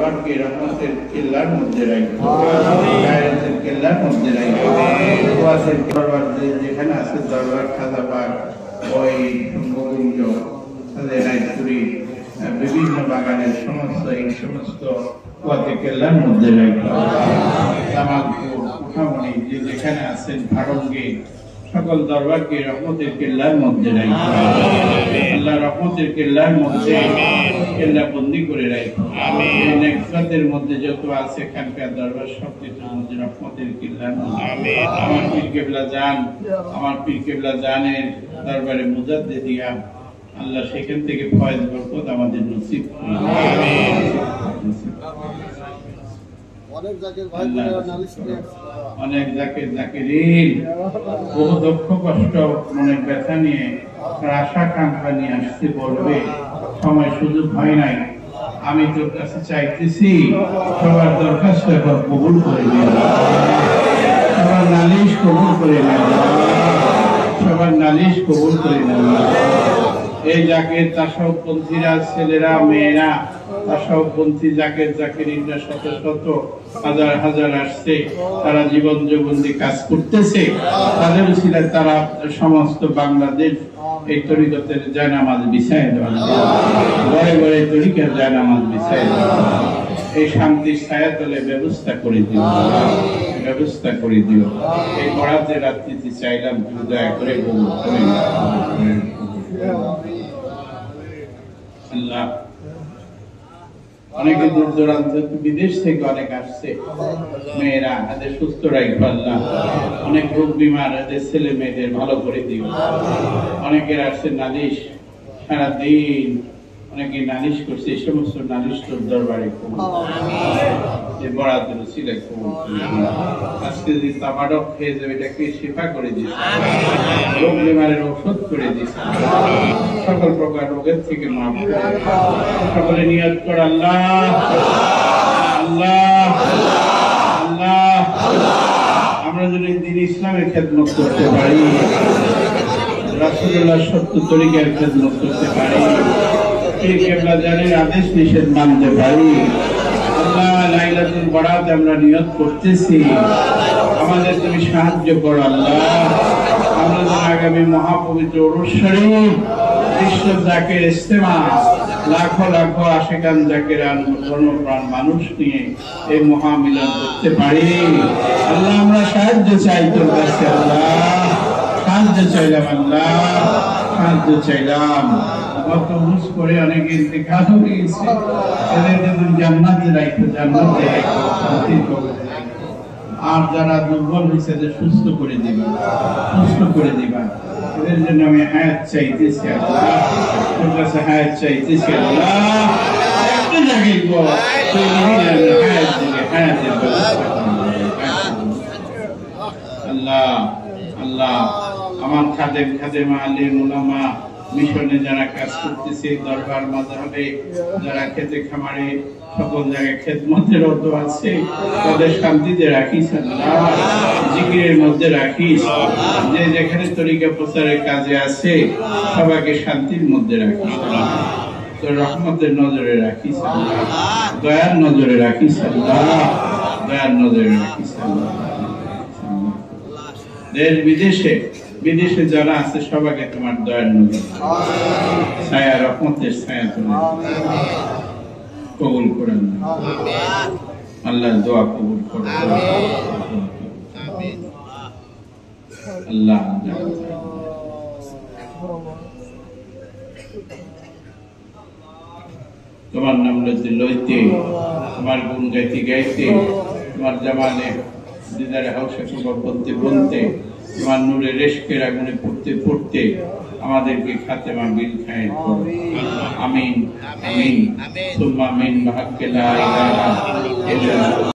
দরবারকে রহমতের কিল্লার মধ্যে রাখো, গায়রতের কিল্লার মধ্যে রাখো। ওয়াসের দরবার যেখানে আছে দরবার খাজাবাগ, ওই গোবিন্দ রায়পুরি, বিভিন্ন বাগানের সমস্ত এই সমস্ত ওয়াতে কিল্লার মধ্যে রাখো। জামালপুর, উঠামনি যেখানে আছেন ভারঙ্গে সকল দরবারকে রহমতের কিল্লার মধ্যে রাখো। আল্লাহ রহমতের কিল্লার মধ্যে কিল্লা বন্দি করে রাখো। নেকসাতের মধ্যে যত আছে এখানকার দরবার সব কিছুর মধ্যে রহমতের কিল্লার মধ্যে। আমার পীর কেবলা জান, আমার পীর কেবলা জানের দরবারে মুজাদ্দিদিয়া আল্লাহ সেখান থেকে ফয়েজ বরকত আমাদের নসিব করুন। অনেক জাকির জাকিরিন বহু দুঃখ কষ্ট মনের ব্যথা নিয়ে আশা কাঙ্ক্ষা নিয়ে আসতে বলবে, সময় সুযোগ হয় নাই। আমি তোর কাছে চাইতেছি সবার দরখাস্ত এখন কবুল করে নিয়ে, সবার নালিশ কবুল করে নিয়ে, সবার নালিশ কবুল করে নিয়ে। এই জাকের তাসাউফপন্থীরা ছেলেরা মেয়েরা, তাসাউফপন্থী জাকের জাকিরিনরা শত শত হাজার হাজার আসছে, তারা জীবন যৌবন্দি কাজ করতেছে। তাদের উসিলায় তারা সমস্ত বাংলাদেশ এই তরিকতের জায়নামাজ বিছায় দেওয়া, ঘরে ঘরে তরিকার জায়নামাজ বিছায় দেওয়া, এই শান্তির ছায়াতলে ব্যবস্থা করে দিও, ব্যবস্থা করে দিও। এই পড়াতে রাত্রিতে চাইলাম তুমি দয়া করে আল্লাহ। অনেকে দূর দূরান্ত বিদেশ থেকে অনেক আসছে, মেয়েরা এদের সুস্থ রাখবো আল্লাহ। অনেক রোগ বিমার এদের ছেলে মেয়েদের ভালো করে দিও। অনেকের আসছে নালিশ, সারাদিন অনেকে নালিশ করছে, এই সমস্ত নালিশ তোর দরবারে বরাদ্দ ছিল। আজকে যদি তামাডক খেয়ে যাবে এটাকে শিফা করে দিস, রোগ বিমারের ঔষধ করে দিস, সকল প্রকার রোগের থেকে মাফ করে। সকলে নিয়ত কর আল্লাহ আল্লাহ আল্লাহ, আমরা যদি দিন ইসলামের খেদমত করতে পারি, রাসূলুল্লাহ সত্য তরিকার খেদমত করতে পারি, পীর কেবলা জানের আদেশ নিষেধ মানতে পারি। আল্লাহ লাইলাতুল বরাত আমরা নিয়ত করতেছি, আমাদের তুমি সাহায্য করো আল্লাহ। আমরা যেন আগামী মহাপবিত্র উরুস শরীফ বিশ্ব জাকের ইজতেমা, লাখো লাখো আশিকান জাকেরান ধর্মপ্রাণ মানুষ নিয়ে এই মহামিলন করতে পারি। আল্লাহ আমরা সাহায্য চাই তোর কাছে আল্লাহ, সাহায্য চাইলাম আল্লাহ, সাহায্য চাইলাম। গত হুস করে অনেক ইন্তেকাল হয়ে গেছে, এদেরকে তুমি জান্নাতে রাখো, জান্নাতে রাখো, শান্তির কবরে রাখো। আর যারা দুর্বল হয়েছে এদের সুস্থ করে দিবা, সুস্থ করে দিবা। এদের জন্য আমি হায়াত চাইতেছি আল্লাহ, তোর কাছে হায়াত চাইতেছি আল্লাহ। একটু জাগির গো তুই হায়াত দিলে, হায়াতের ব্যবস্থা আল্লাহ আল্লাহ। আমার খাদেম খাদেমা আলিম উলামা মিশনে যারা কাজ করতেছে, দরবার মাযহাবে যারা খেতে খামারে সকল জায়গায় খেদমতের রত আছে, তাদের শান্তিতে রাখিস আল্লাহ, জিকিরের মধ্যে রাখিস। যে যেখানে তরিকা প্রচারের কাজে আছে সবাইকে শান্তির মধ্যে রাখিস, তোর রহমতের নজরে রাখিস আল্লাহ, দয়ার নজরে রাখিস আল্লাহ, দয়ার নজরে রাখিস আল্লাহ। দেশ বিদেশে বিদেশে যারা আছে সবাইকে তোমার দয়ার নজর ছায়া, রহমতের ছায়া তুলে কবুল করেন আল্লাহ, দোয়া কবুল করুন আল্লাহ। তোমার নাম লইতে লইতে, তোমার গুণ গাইতে গাইতে, তোমার জামালে দিদারে হাউসে খবর বলতে বলতে, তোমার নূরে রেশকের আগুনে পড়তে পড়তে আমাদেরকে খাতেমা বিল খায়ের করো। আমিন আমিন সুম্মা আমিন। বাহাক্কে লা ইলাহা ইল্লাল্লাহ।